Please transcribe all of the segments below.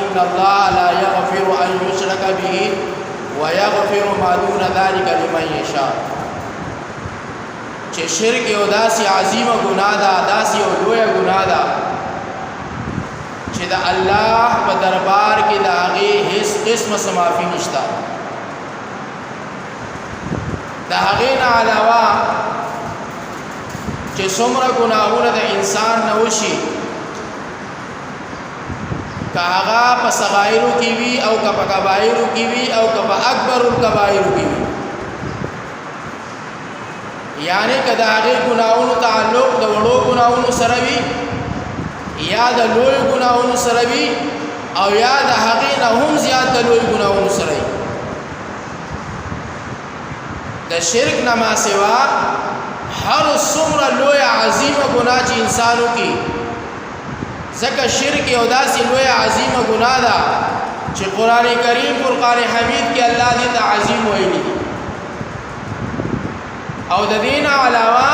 ان الله لا يغفر ان يشرك به ويغفر ما دون ذلك لمن يشاء. چې شرک یو داسې عظیمه ګناه ده، داسې یو لویه ګناه ده چې د الله په دربار کې د هغې هیڅ قسمه څه معافي نشته. د هغې نه علاوه چې څومره ګناهونه د انسان نه وشي، که هغه په صغایرو کې وي او که په کبایرو کې وي او که په اکبر الکبایرو کې وي، یعنی که د هغې ګناهونو تعلق د وړو ګناهونو سره وي یا د لویو ګناهونو سره وي او یا د هغې نه هم زیات د لویو ګناهونو سره وي. د شرک نه ما سوا هر څومره لویه عظیمه ګناه چې انسان وکړي، ځکه شرک یو داسې لویه عظیمه ګناه ده چې قرآن کریم فرقان حمید کې الله دې ته عظیم ویلي دي. او د دې نه علاوه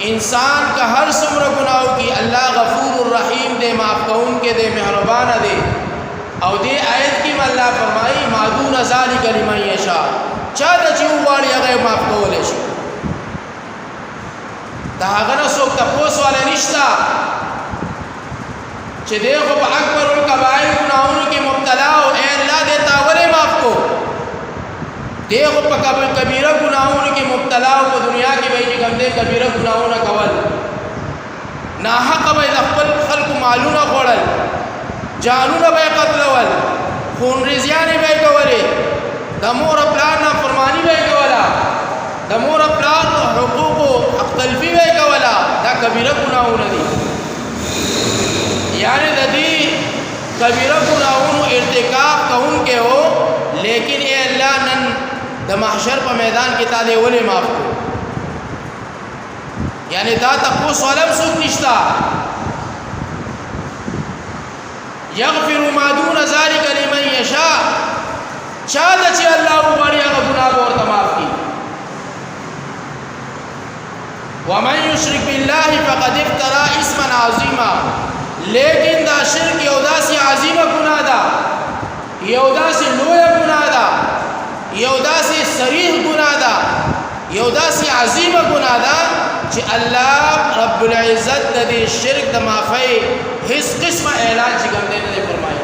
انسان که هر څومره ګناه وکړي، الله غفور الرحیم دی، معاف کوونکی دی، مهربانه دی. او دې آیت کې الله فرمایي ما دون ذلک لمن یشاء، چا ته چې وغواړي هغه معاف کولی شي. د هغه نه څوک تپوس والی نشته چې دی خو په اکبر الکبایر ګناهونو کې مبتلا او ای الله دې تا ولې معاف کو، دی خو په کبیره ګناهونو کې مبتلا او په دنیا کې به یې چې کوم دی کبیره ګناهونه کول، ناحقه به یې د خپل خلکو مالونه خوړل، جانونه به یې قتلول، خونریزیانې به یې کولې، د مور پلار نافرماني به یې کوله، د مور پلار حقوقو حق تلفي به یې کوله. دا کبیره ګناهونه دي. یعنی د دې کبیره ګناهونو ارتکاب کوونکی و، لیکن ای الله نن د محشر په میدان کې تا دې ولې معاف کړو؟ یعنی دا تپوس والا هم څوک نشته. یغفر ما دون ذلک لمن یشاء، چا ته چې الله وغواړي هغه ګناه به ورته معاف کړي. ومن یشرک بالله فقد افترى اسما عظیما، لیکن دا شرک یو داسې عظیمه ګناه ده، یو داسې لویه ګناه ده، یو داسې صریح ګناه ده، یو داسې عظیمه ګناه ده چې الله رب العزت د دې شرک د معافۍ هیڅ قسمه اعلان چې کوم دی نه دی فرمایي.